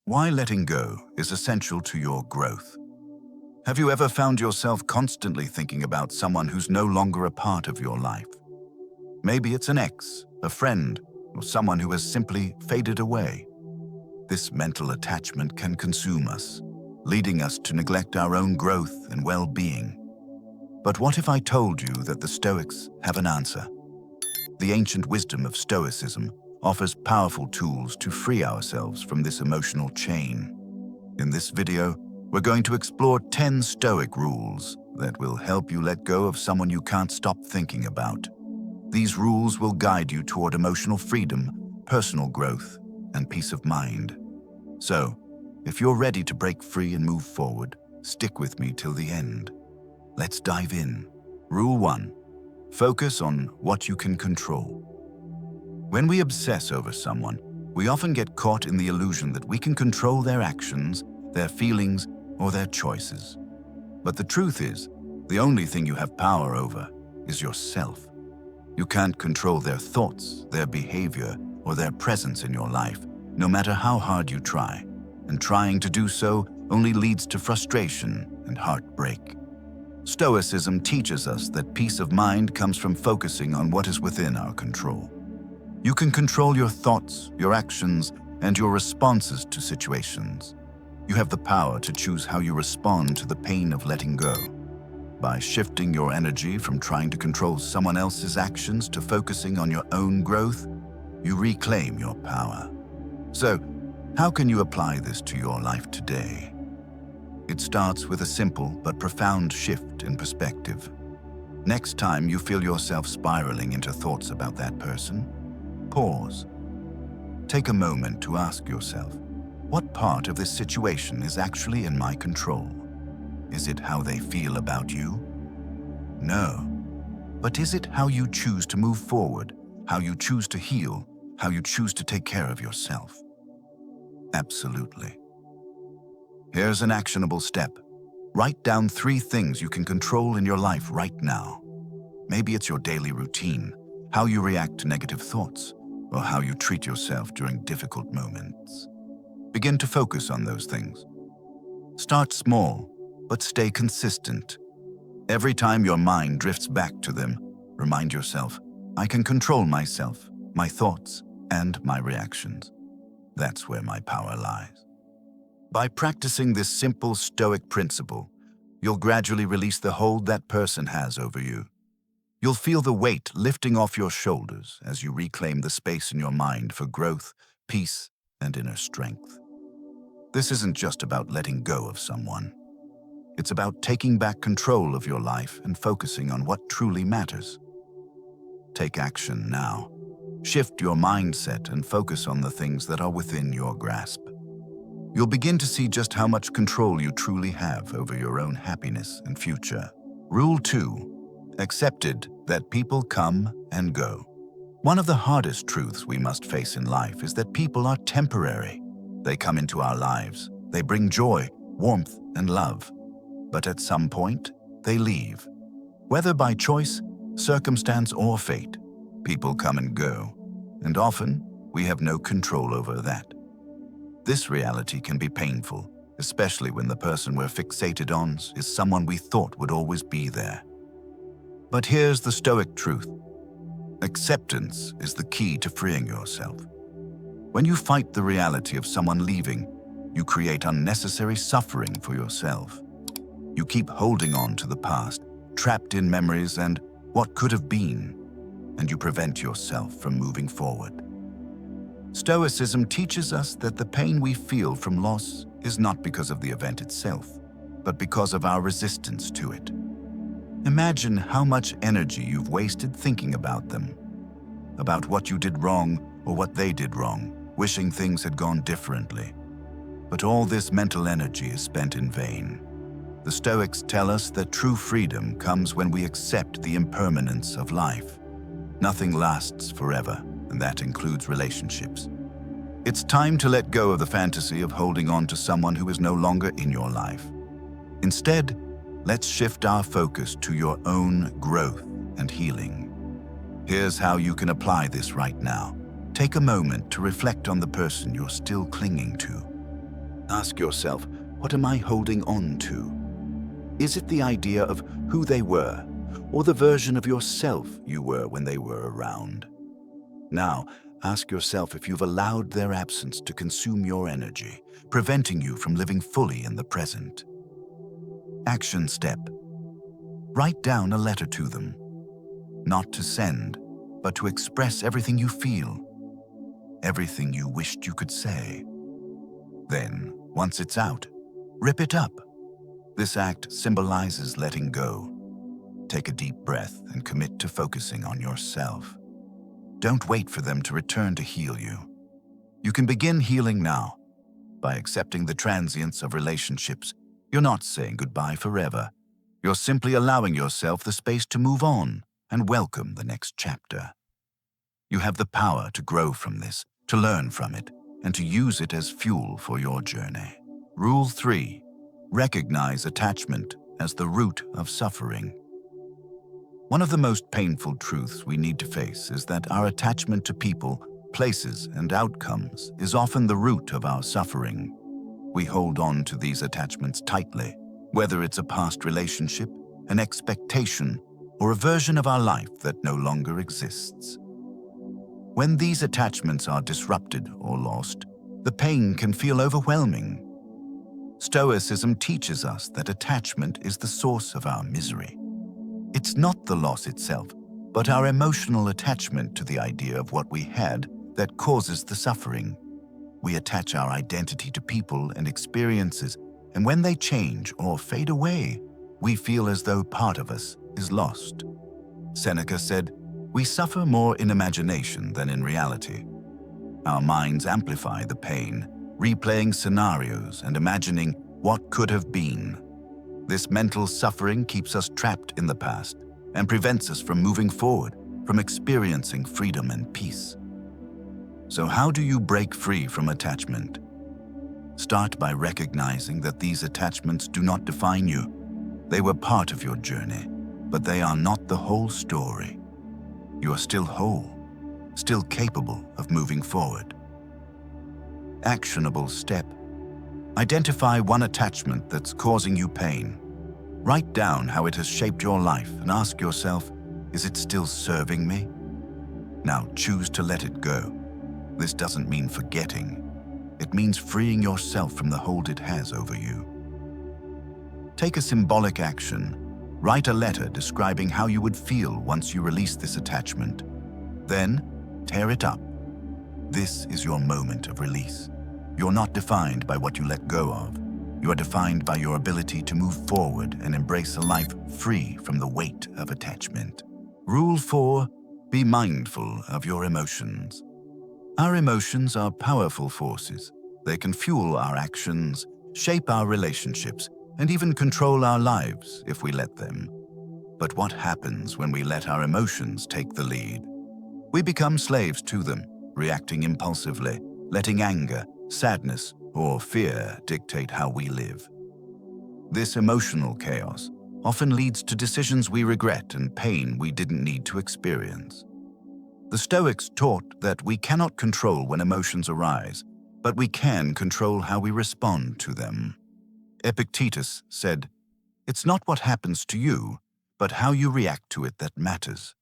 Why letting go is essential to your growth. Have you ever found yourself constantly thinking about someone who's no longer a part of your life? Maybe it's an ex, a friend, or someone who has simply faded away. This mental attachment can consume us, leading us to neglect our own growth and well-being. But what if I told you that the Stoics have an answer? The ancient wisdom of Stoicism offers powerful tools to free ourselves from this emotional chain. In this video, we're going to explore 10 Stoic rules that will help you let go of someone you can't stop thinking about. These rules will guide you toward emotional freedom, personal growth, and peace of mind. So, if you're ready to break free and move forward, stick with me till the end. Let's dive in. Rule 1. Focus on what you can control. When we obsess over someone, we often get caught in the illusion that we can control their actions, their feelings, or their choices. But the truth is, the only thing you have power over is yourself. You can't control their thoughts, their behavior, or their presence in your life, no matter how hard you try. And trying to do so only leads to frustration and heartbreak. Stoicism teaches us that peace of mind comes from focusing on what is within our control. You can control your thoughts, your actions, and your responses to situations. You have the power to choose how you respond to the pain of letting go. By shifting your energy from trying to control someone else's actions to focusing on your own growth, you reclaim your power. So, how can you apply this to your life today? It starts with a simple but profound shift in perspective. Next time you feel yourself spiraling into thoughts about that person, pause. Take a moment to ask yourself, what part of this situation is actually in my control? Is it how they feel about you? No. But is it how you choose to move forward, how you choose to heal, how you choose to take care of yourself? Absolutely. Here's an actionable step. Write down 3 things you can control in your life right now. Maybe it's your daily routine, how you react to negative thoughts, or how you treat yourself during difficult moments. Begin to focus on those things. Start small, but stay consistent. Every time your mind drifts back to them, remind yourself, I can control myself, my thoughts, and my reactions. That's where my power lies. By practicing this simple Stoic principle, you'll gradually release the hold that person has over you. You'll feel the weight lifting off your shoulders as you reclaim the space in your mind for growth, peace, and inner strength. This isn't just about letting go of someone. It's about taking back control of your life and focusing on what truly matters. Take action now. Shift your mindset and focus on the things that are within your grasp. You'll begin to see just how much control you truly have over your own happiness and future. Rule 2. Accepted that people come and go. One of the hardest truths we must face in life is that people are temporary. They come into our lives. They bring joy, warmth, and love. But at some point, they leave. Whether by choice, circumstance, or fate, people come and go. And often, we have no control over that. This reality can be painful, especially when the person we're fixated on is someone we thought would always be there. But here's the Stoic truth. Acceptance is the key to freeing yourself. When you fight the reality of someone leaving, you create unnecessary suffering for yourself. You keep holding on to the past, trapped in memories and what could have been, and you prevent yourself from moving forward. Stoicism teaches us that the pain we feel from loss is not because of the event itself, but because of our resistance to it. Imagine how much energy you've wasted thinking about them, about what you did wrong or what they did wrong, wishing things had gone differently. But all this mental energy is spent in vain. The Stoics tell us that true freedom comes when we accept the impermanence of life. Nothing lasts forever, and that includes relationships. It's time to let go of the fantasy of holding on to someone who is no longer in your life. Instead, let's shift our focus to your own growth and healing. Here's how you can apply this right now. Take a moment to reflect on the person you're still clinging to. Ask yourself, what am I holding on to? Is it the idea of who they were, or the version of yourself you were when they were around? Now, ask yourself if you've allowed their absence to consume your energy, preventing you from living fully in the present. Action step. Write down a letter to them. Not to send, but to express everything you feel, everything you wished you could say. Then, once it's out, rip it up. This act symbolizes letting go. Take a deep breath and commit to focusing on yourself. Don't wait for them to return to heal you. You can begin healing now. By accepting the transience of relationships, you're not saying goodbye forever. You're simply allowing yourself the space to move on and welcome the next chapter. You have the power to grow from this, to learn from it, and to use it as fuel for your journey. Rule 3. Recognize attachment as the root of suffering. One of the most painful truths we need to face is that our attachment to people, places, and outcomes is often the root of our suffering. We hold on to these attachments tightly, whether it's a past relationship, an expectation, or a version of our life that no longer exists. When these attachments are disrupted or lost, the pain can feel overwhelming. Stoicism teaches us that attachment is the source of our misery. It's not the loss itself, but our emotional attachment to the idea of what we had that causes the suffering. We attach our identity to people and experiences, and when they change or fade away, we feel as though part of us is lost. Seneca said, "We suffer more in imagination than in reality." Our minds amplify the pain, replaying scenarios and imagining what could have been. This mental suffering keeps us trapped in the past and prevents us from moving forward, from experiencing freedom and peace. So how do you break free from attachment? Start by recognizing that these attachments do not define you. They were part of your journey, but they are not the whole story. You are still whole, still capable of moving forward. Actionable step. Identify one attachment that's causing you pain. Write down how it has shaped your life and ask yourself, is it still serving me? Now choose to let it go. This doesn't mean forgetting. It means freeing yourself from the hold it has over you. Take a symbolic action. Write a letter describing how you would feel once you release this attachment. Then, tear it up. This is your moment of release. You're not defined by what you let go of. You are defined by your ability to move forward and embrace a life free from the weight of attachment. Rule 4. Be mindful of your emotions. Our emotions are powerful forces. They can fuel our actions, shape our relationships, and even control our lives if we let them. But what happens when we let our emotions take the lead? We become slaves to them, reacting impulsively, letting anger, sadness, or fear dictate how we live. This emotional chaos often leads to decisions we regret and pain we didn't need to experience. The Stoics taught that we cannot control when emotions arise, but we can control how we respond to them. Epictetus said, "It's not what happens to you, but how you react to it that matters."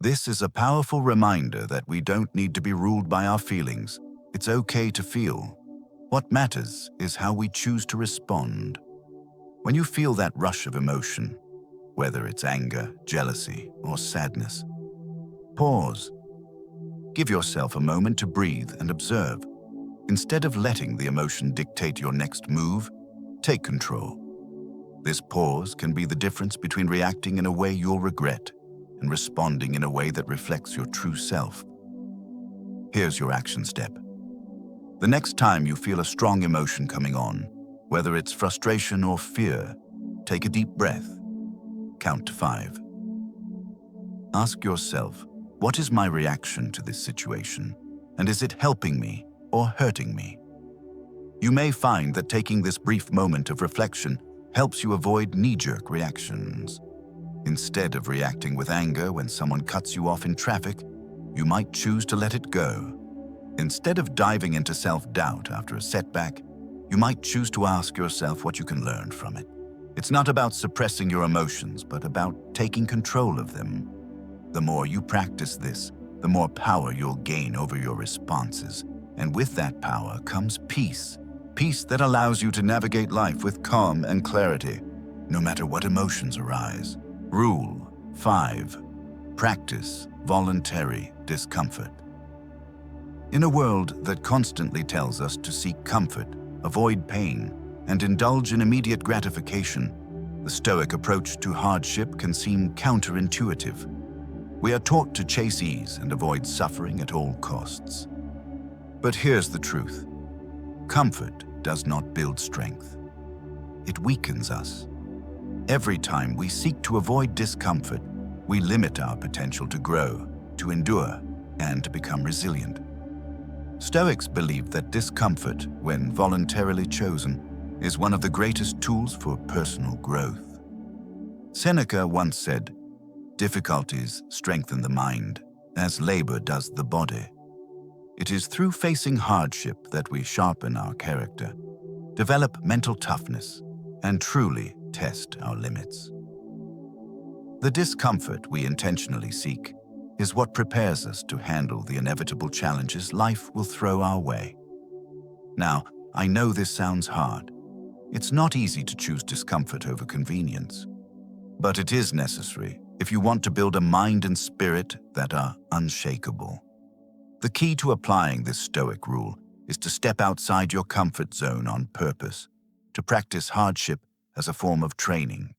This is a powerful reminder that we don't need to be ruled by our feelings. It's okay to feel. What matters is how we choose to respond. When you feel that rush of emotion, whether it's anger, jealousy, or sadness, pause. Give yourself a moment to breathe and observe. Instead of letting the emotion dictate your next move, take control. This pause can be the difference between reacting in a way you'll regret and responding in a way that reflects your true self. Here's your action step. The next time you feel a strong emotion coming on, whether it's frustration or fear, take a deep breath. Count to 5. Ask yourself, what is my reaction to this situation? And is it helping me or hurting me? You may find that taking this brief moment of reflection helps you avoid knee-jerk reactions. Instead of reacting with anger when someone cuts you off in traffic, you might choose to let it go. Instead of diving into self-doubt after a setback, you might choose to ask yourself what you can learn from it. It's not about suppressing your emotions, but about taking control of them. The more you practice this, the more power you'll gain over your responses. And with that power comes peace. Peace that allows you to navigate life with calm and clarity, no matter what emotions arise. Rule 5. Practice voluntary discomfort. In a world that constantly tells us to seek comfort, avoid pain, and indulge in immediate gratification, the Stoic approach to hardship can seem counterintuitive. We are taught to chase ease and avoid suffering at all costs. But here's the truth. Comfort does not build strength. It weakens us. Every time we seek to avoid discomfort, we limit our potential to grow, to endure, and to become resilient. Stoics believe that discomfort, when voluntarily chosen, is one of the greatest tools for personal growth. Seneca once said, "Difficulties strengthen the mind, as labor does the body." It is through facing hardship that we sharpen our character, develop mental toughness, and truly test our limits. The discomfort we intentionally seek is what prepares us to handle the inevitable challenges life will throw our way. Now, I know this sounds hard. It's not easy to choose discomfort over convenience. But it is necessary if you want to build a mind and spirit that are unshakable. The key to applying this Stoic rule is to step outside your comfort zone on purpose, to practice hardship as a form of training.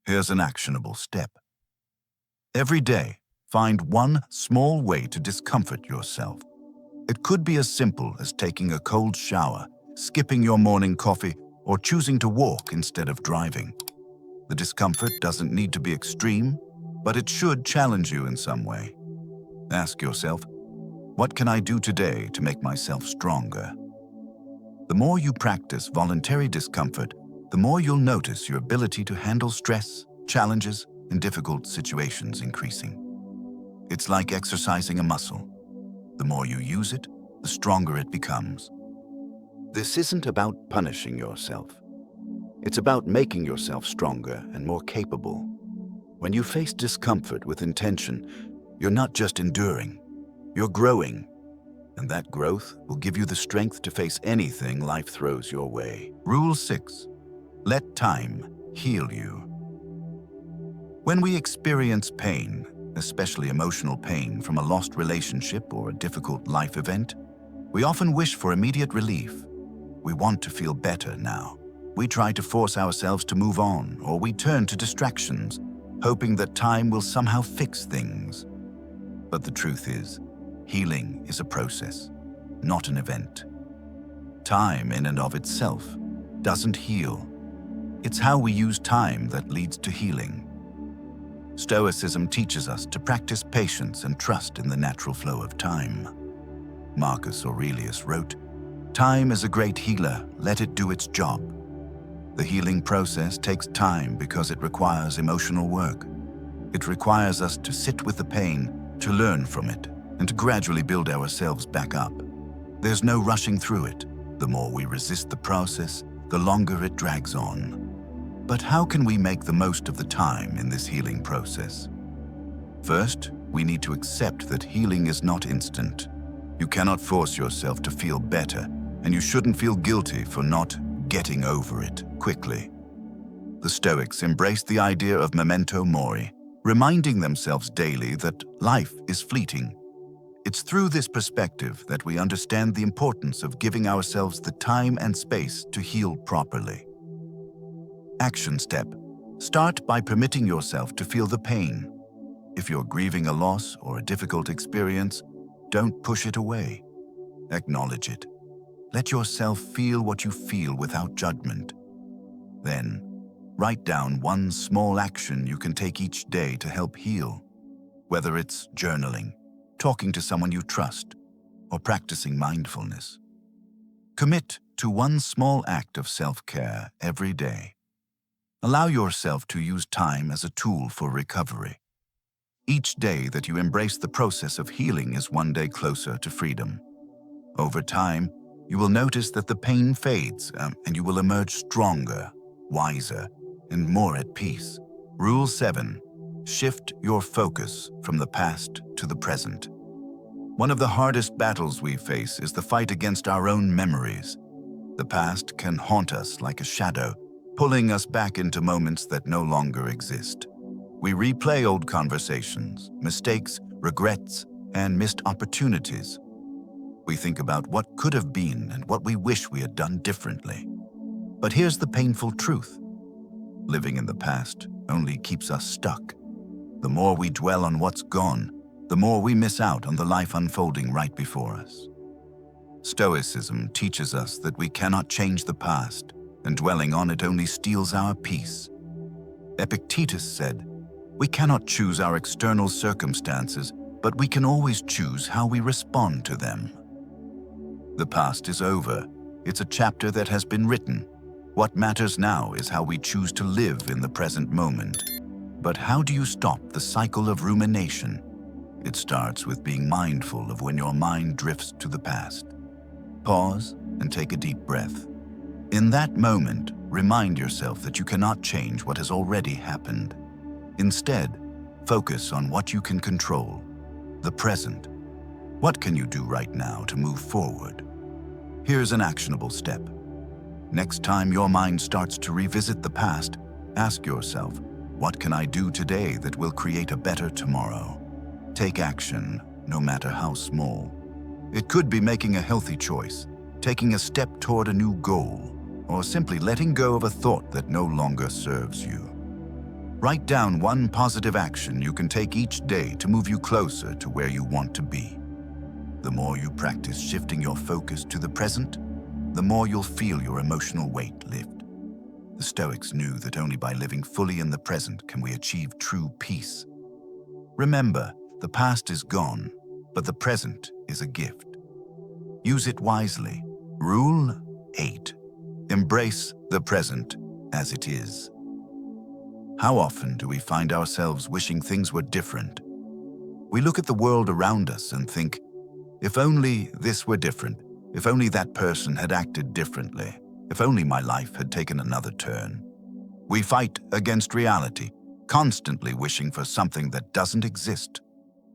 Here's an actionable step. Every day, find one small way to discomfort yourself. It could be as simple as taking a cold shower, skipping your morning coffee, or choosing to walk instead of driving. The discomfort doesn't need to be extreme, but it should challenge you in some way. Ask yourself, what can I do today to make myself stronger? The more you practice voluntary discomfort, the more you'll notice your ability to handle stress, challenges, and difficult situations increasing. It's like exercising a muscle. The more you use it, the stronger it becomes. This isn't about punishing yourself. It's about making yourself stronger and more capable. When you face discomfort with intention, you're not just enduring, you're growing. And that growth will give you the strength to face anything life throws your way. Rule 6. Let time heal you. When we experience pain, especially emotional pain from a lost relationship or a difficult life event, we often wish for immediate relief. We want to feel better now. We try to force ourselves to move on, or we turn to distractions, hoping that time will somehow fix things. But the truth is, healing is a process, not an event. Time in and of itself doesn't heal. It's how we use time that leads to healing. Stoicism teaches us to practice patience and trust in the natural flow of time. Marcus Aurelius wrote, "Time is a great healer, let it do its job." The healing process takes time because it requires emotional work. It requires us to sit with the pain, to learn from it, and to gradually build ourselves back up. There's no rushing through it. The more we resist the process, the longer it drags on. But how can we make the most of the time in this healing process? First, we need to accept that healing is not instant. You cannot force yourself to feel better, and you shouldn't feel guilty for not getting over it quickly. The Stoics embraced the idea of memento mori, reminding themselves daily that life is fleeting. It's through this perspective that we understand the importance of giving ourselves the time and space to heal properly. Action step. Start by permitting yourself to feel the pain. If you're grieving a loss or a difficult experience, don't push it away. Acknowledge it. Let yourself feel what you feel without judgment. Then, write down one small action you can take each day to help heal. Whether it's journaling, talking to someone you trust, or practicing mindfulness. Commit to one small act of self-care every day. Allow yourself to use time as a tool for recovery. Each day that you embrace the process of healing is one day closer to freedom. Over time, You will notice that the pain fades and you will emerge stronger, wiser, and more at peace. Rule 7. Shift your focus from the past to the present. One of the hardest battles we face is the fight against our own memories. The past can haunt us like a shadow, pulling us back into moments that no longer exist. We replay old conversations, mistakes, regrets, and missed opportunities. We think about what could have been and what we wish we had done differently. But here's the painful truth. Living in the past only keeps us stuck. The more we dwell on what's gone, the more we miss out on the life unfolding right before us. Stoicism teaches us that we cannot change the past, and dwelling on it only steals our peace. Epictetus said, "We cannot choose our external circumstances, but we can always choose how we respond to them." The past is over. It's a chapter that has been written. What matters now is how we choose to live in the present moment. But how do you stop the cycle of rumination? It starts with being mindful of when your mind drifts to the past. Pause and take a deep breath. In that moment, remind yourself that you cannot change what has already happened. Instead, focus on what you can control, the present. What can you do right now to move forward? Here's an actionable step. Next time your mind starts to revisit the past, ask yourself, what can I do today that will create a better tomorrow? Take action, no matter how small. It could be making a healthy choice, taking a step toward a new goal, or simply letting go of a thought that no longer serves you. Write down one positive action you can take each day to move you closer to where you want to be. The more you practice shifting your focus to the present, the more you'll feel your emotional weight lift. The Stoics knew that only by living fully in the present can we achieve true peace. Remember, the past is gone, but the present is a gift. Use it wisely. Rule 8. Embrace the present as it is. How often do we find ourselves wishing things were different? We look at the world around us and think, if only this were different, if only that person had acted differently, if only my life had taken another turn. We fight against reality, constantly wishing for something that doesn't exist.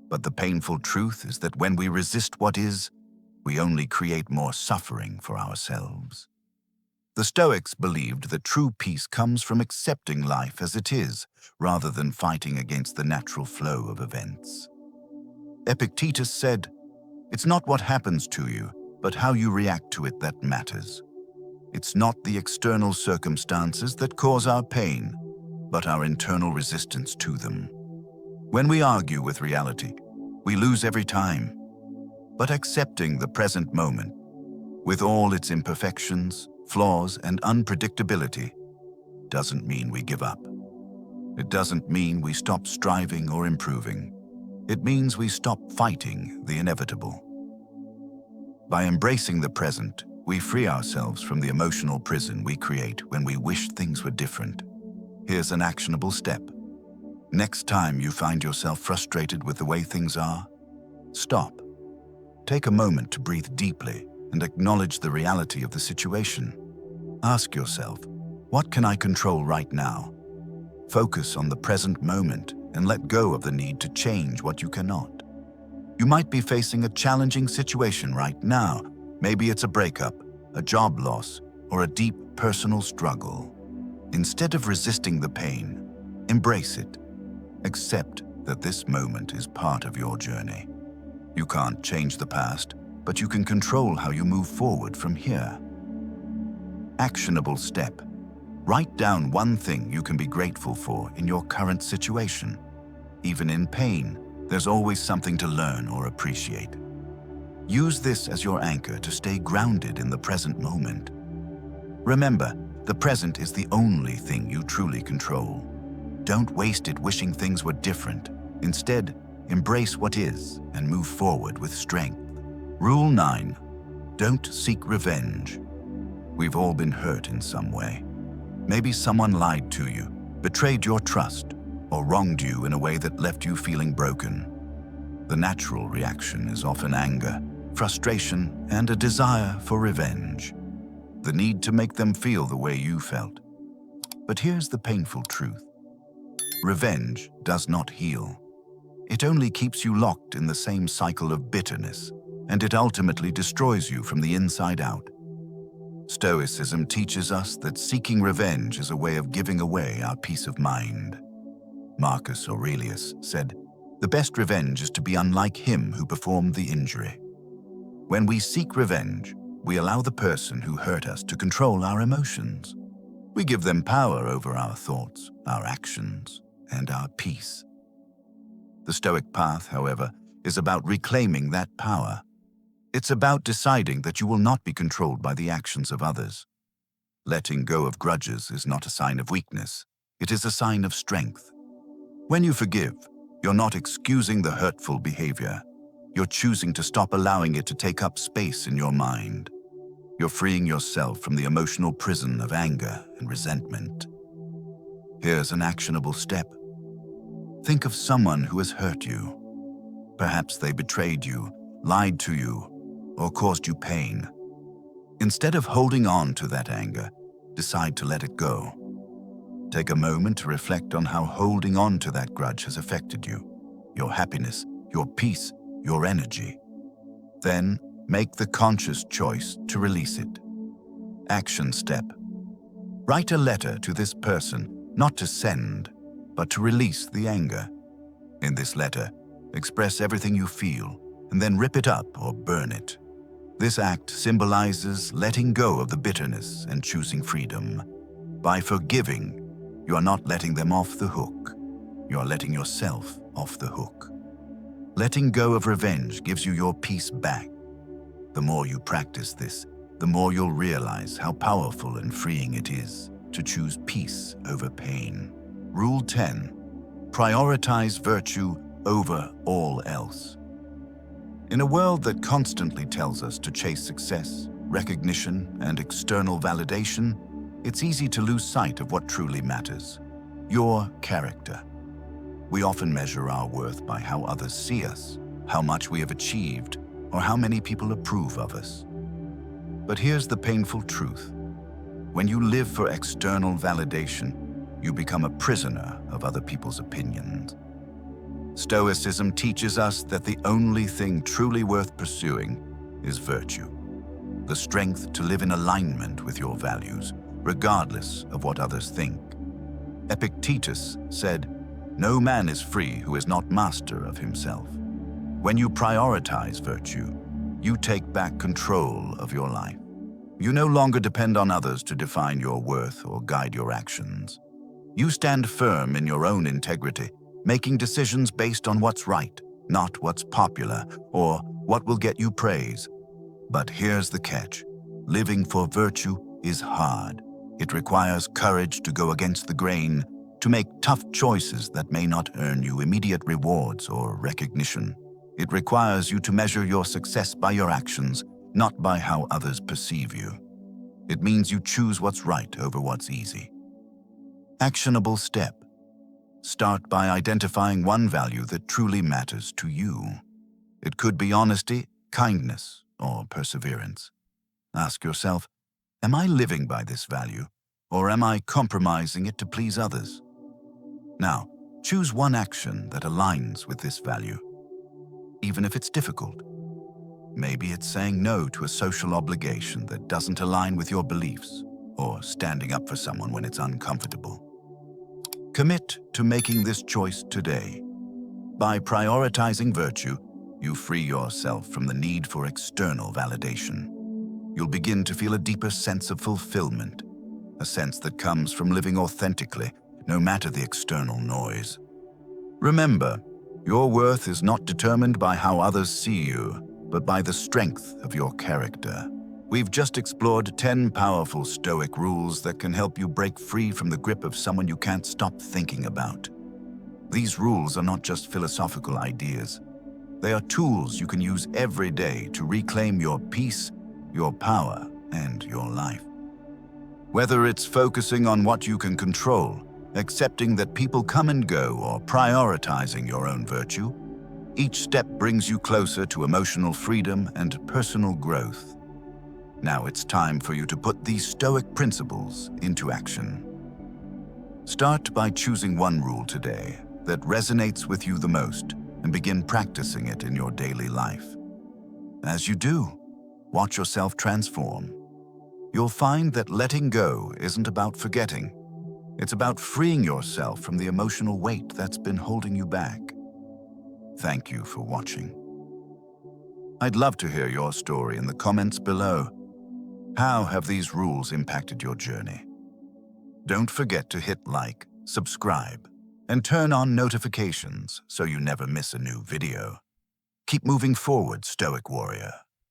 But the painful truth is that when we resist what is, we only create more suffering for ourselves. The Stoics believed that true peace comes from accepting life as it is, rather than fighting against the natural flow of events. Epictetus said, "It's not what happens to you, but how you react to it that matters. It's not the external circumstances that cause our pain, but our internal resistance to them." When we argue with reality, we lose every time. But accepting the present moment, with all its imperfections, flaws, and unpredictability, doesn't mean we give up. It doesn't mean we stop striving or improving. It means we stop fighting the inevitable. By embracing the present, we free ourselves from the emotional prison we create when we wish things were different. Here's an actionable step. Next time you find yourself frustrated with the way things are, stop. Take a moment to breathe deeply and acknowledge the reality of the situation. Ask yourself, what can I control right now? Focus on the present moment and let go of the need to change what you cannot. You might be facing a challenging situation right now. Maybe it's a breakup, a job loss, or a deep personal struggle. Instead of resisting the pain, embrace it. Accept that this moment is part of your journey. You can't change the past, but you can control how you move forward from here. Actionable step. Write down one thing you can be grateful for in your current situation. Even in pain, there's always something to learn or appreciate. Use this as your anchor to stay grounded in the present moment. Remember, the present is the only thing you truly control. Don't waste it wishing things were different. Instead, embrace what is and move forward with strength. Rule 9. Don't seek revenge. We've all been hurt in some way. Maybe someone lied to you, betrayed your trust, or wronged you in a way that left you feeling broken. The natural reaction is often anger, frustration, and a desire for revenge. The need to make them feel the way you felt. But here's the painful truth. Revenge does not heal. It only keeps you locked in the same cycle of bitterness, and it ultimately destroys you from the inside out. Stoicism teaches us that seeking revenge is a way of giving away our peace of mind. Marcus Aurelius said, "The best revenge is to be unlike him who performed the injury." When we seek revenge, we allow the person who hurt us to control our emotions. We give them power over our thoughts, our actions, and our peace. The Stoic path, however, is about reclaiming that power. It's about deciding that you will not be controlled by the actions of others. Letting go of grudges is not a sign of weakness. It is a sign of strength. When you forgive, you're not excusing the hurtful behavior. You're choosing to stop allowing it to take up space in your mind. You're freeing yourself from the emotional prison of anger and resentment. Here's an actionable step. Think of someone who has hurt you. Perhaps they betrayed you, lied to you, or caused you pain. Instead of holding on to that anger, decide to let it go. Take a moment to reflect on how holding on to that grudge has affected you, your happiness, your peace, your energy. Then, make the conscious choice to release it. Action step. Write a letter to this person, not to send, but to release the anger. In this letter, express everything you feel, and then rip it up or burn it. This act symbolizes letting go of the bitterness and choosing freedom. By forgiving, you are not letting them off the hook. You are letting yourself off the hook. Letting go of revenge gives you your peace back. The more you practice this, the more you'll realize how powerful and freeing it is to choose peace over pain. Rule 10. Prioritize virtue over all else. In a world that constantly tells us to chase success, recognition, and external validation, it's easy to lose sight of what truly matters: your character. We often measure our worth by how others see us, how much we have achieved, or how many people approve of us. But here's the painful truth. When you live for external validation, you become a prisoner of other people's opinions. Stoicism teaches us that the only thing truly worth pursuing is virtue, the strength to live in alignment with your values, regardless of what others think. Epictetus said, "No man is free who is not master of himself." When you prioritize virtue, you take back control of your life. You no longer depend on others to define your worth or guide your actions. You stand firm in your own integrity, making decisions based on what's right, not what's popular or what will get you praise. But here's the catch. Living for virtue is hard. It requires courage to go against the grain, to make tough choices that may not earn you immediate rewards or recognition. It requires you to measure your success by your actions, not by how others perceive you. It means you choose what's right over what's easy. Actionable step. Start by identifying one value that truly matters to you. It could be honesty, kindness, or perseverance. Ask yourself, am I living by this value, or am I compromising it to please others? Now, choose one action that aligns with this value, even if it's difficult. Maybe it's saying no to a social obligation that doesn't align with your beliefs, or standing up for someone when it's uncomfortable. Commit to making this choice today. By prioritizing virtue, you free yourself from the need for external validation. You'll begin to feel a deeper sense of fulfillment, a sense that comes from living authentically, no matter the external noise. Remember, your worth is not determined by how others see you, but by the strength of your character. We've just explored 10 powerful Stoic rules that can help you break free from the grip of someone you can't stop thinking about. These rules are not just philosophical ideas. They are tools you can use every day to reclaim your peace, your power, and your life. Whether it's focusing on what you can control, accepting that people come and go, or prioritizing your own virtue, Each step brings you closer to emotional freedom and personal growth. Now it's time for you to put these Stoic principles into action. Start by choosing one rule today that resonates with you the most and begin practicing it in your daily life. As you do, watch yourself transform. You'll find that letting go isn't about forgetting. It's about freeing yourself from the emotional weight that's been holding you back. Thank you for watching. I'd love to hear your story in the comments below. How have these rules impacted your journey? Don't forget to hit like, subscribe, and turn on notifications so you never miss a new video. Keep moving forward, Stoic Warrior.